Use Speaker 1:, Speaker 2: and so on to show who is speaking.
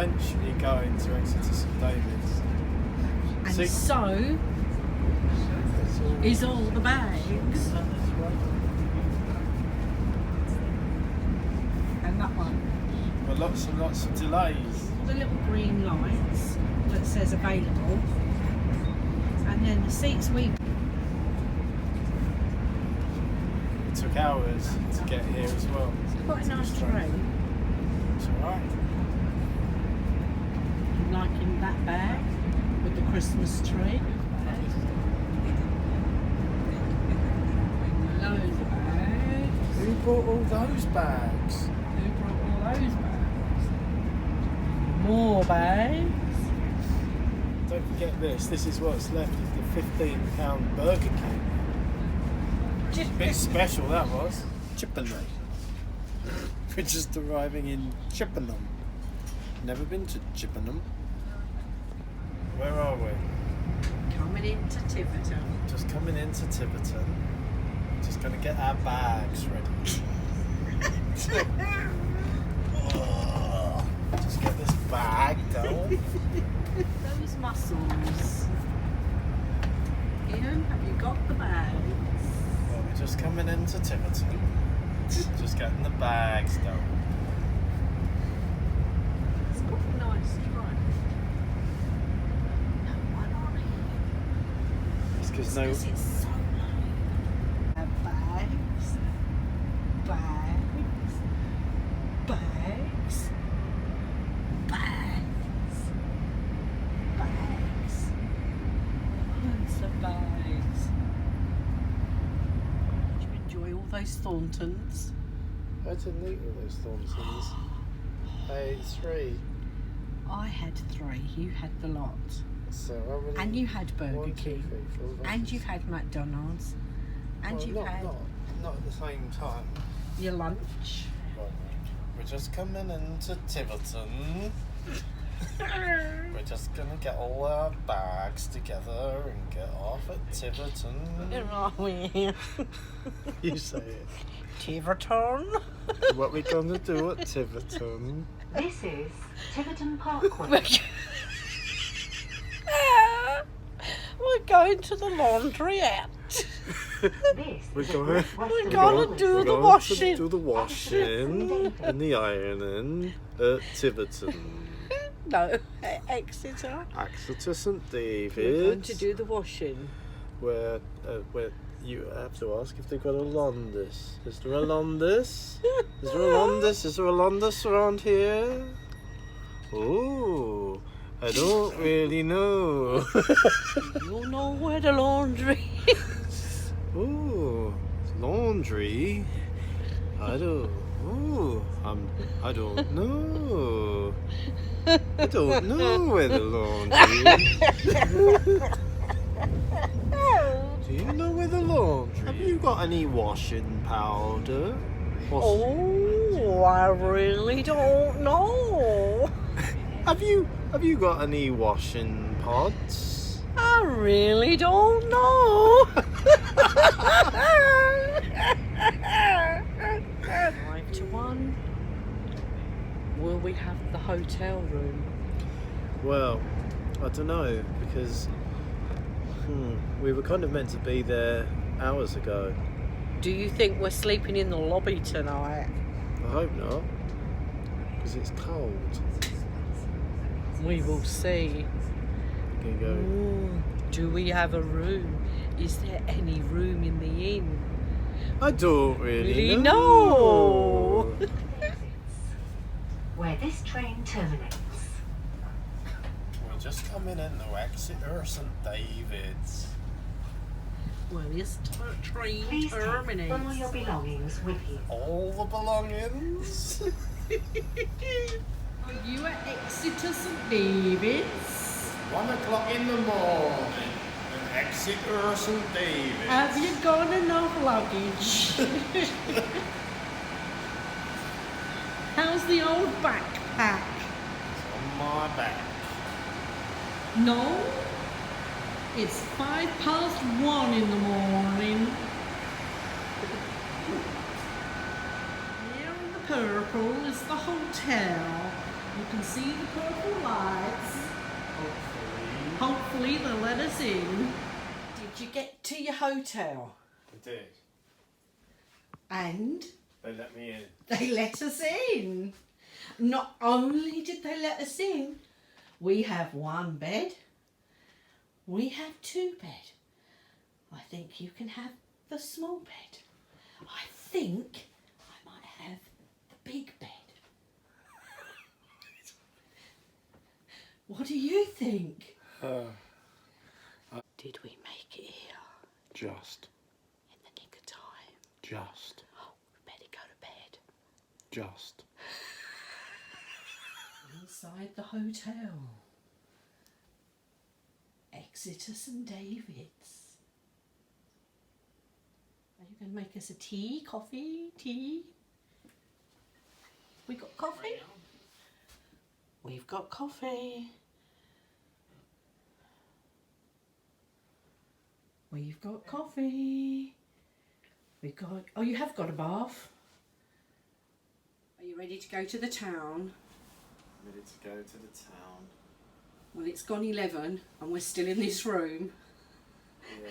Speaker 1: eventually going to Exeter St David's.
Speaker 2: And so is all the bags. And that one.
Speaker 1: Well, lots and lots of delays.
Speaker 2: All the little green lights that says available. And then the seats It
Speaker 1: took hours to get here as well.
Speaker 2: It's quite a nice train.
Speaker 1: It's alright.
Speaker 2: I'm liking that bag with the Christmas tree. Loads of bags.
Speaker 1: Who brought all those bags?
Speaker 2: Who brought all those bags? More bags.
Speaker 1: Don't forget this. This is what's left of the £15 Burger King. Bit special that was. Chippenham. We're just arriving in Chippenham. Never been to Chippenham. Where are we?
Speaker 2: Coming into Tiverton.
Speaker 1: Just coming into Tiverton. Just going to get our bags ready. Oh, just get this bag down.
Speaker 2: Those muscles. Ian, have you got the bags?
Speaker 1: Well, we're just coming into Tiverton. Just getting the bags down.
Speaker 2: It's got a nice drive. No one on here.
Speaker 1: It's because
Speaker 2: It's so low. Bags. Bags. Bags. Bags. Bags. Loads of bags. Did you enjoy all those Thorntons?
Speaker 1: I didn't eat all those Thorntons. I ate 3.
Speaker 2: I had 3. You had the lot.
Speaker 1: So how many?
Speaker 2: And you had Burger
Speaker 1: 1, 2, 3,
Speaker 2: King.
Speaker 1: 4, 5,
Speaker 2: And
Speaker 1: 6.
Speaker 2: you've had McDonald's. And
Speaker 1: Well,
Speaker 2: you've had
Speaker 1: not at the same time.
Speaker 2: your lunch.
Speaker 1: We're just coming into Tiverton. We're just gonna get all our bags together and get off at Tiverton.
Speaker 2: Where are we?
Speaker 1: You say it.
Speaker 2: Tiverton.
Speaker 1: What we gonna do at Tiverton?
Speaker 3: This is Tiverton Parkway.
Speaker 2: We're going to the laundrette.
Speaker 1: We're gonna
Speaker 2: do the washing.
Speaker 1: do the washing and the ironing at Tiverton.
Speaker 2: No, Exeter.
Speaker 1: Exeter St David.
Speaker 2: We're going to do the washing.
Speaker 1: Where you have to ask if they've got a Londis. Is there a Londis? Is there a Londis? Is there a Londis around here? Oh, I don't really know.
Speaker 2: You know where the laundry is.
Speaker 1: Oh, laundry. I don't know. I don't know where the laundry is. Do you know where the laundry? Have you got any washing powder?
Speaker 2: Oh, I really don't know.
Speaker 1: Have you got any washing pods?
Speaker 2: I really don't know. 5 to 1. Will we have the hotel room?
Speaker 1: Well, I don't know because we were kind of meant to be there hours ago.
Speaker 2: Do you think we're sleeping in the lobby tonight?
Speaker 1: I hope not, because it's cold.
Speaker 2: We will see.
Speaker 1: Can you go?
Speaker 2: Ooh, do we have a room? Is there any room in the inn?
Speaker 1: I don't really
Speaker 2: know.
Speaker 3: Where this train terminates.
Speaker 1: We're just coming into Exeter St David's.
Speaker 2: Well, this train
Speaker 3: Please take all
Speaker 2: terminates.
Speaker 3: your belongings with you.
Speaker 1: All the belongings.
Speaker 2: Are you at Exeter St David's?
Speaker 1: 1 o'clock in the morning at Exeter St David's.
Speaker 2: Have you got enough luggage? How's the old backpack?
Speaker 1: It's on my back.
Speaker 2: No? It's 1:05 in the morning. Here in the purple is the hotel. You can see the purple lights.
Speaker 1: Hopefully.
Speaker 2: Hopefully they'll let us in. Did you get to your hotel?
Speaker 1: I did.
Speaker 2: And
Speaker 1: They let me in.
Speaker 2: they let us in. Not only did they let us in, we have one bed. We have two bed. I think you can have the small bed. I think I might have the big bed. What do you think? Did we make it here
Speaker 1: Just.
Speaker 2: in the nick of time?
Speaker 1: Just.
Speaker 2: Oh, we better go to bed.
Speaker 1: Just.
Speaker 2: Inside the hotel. Exeter St David's. Are you going to make us a tea, coffee, tea? We got coffee? We've got coffee. We've got coffee. We've got... Oh, you have got a bath. Are you ready to go to the town?
Speaker 1: Ready to go to the town.
Speaker 2: Well, it's gone 11 and we're still in this room.
Speaker 1: Yeah.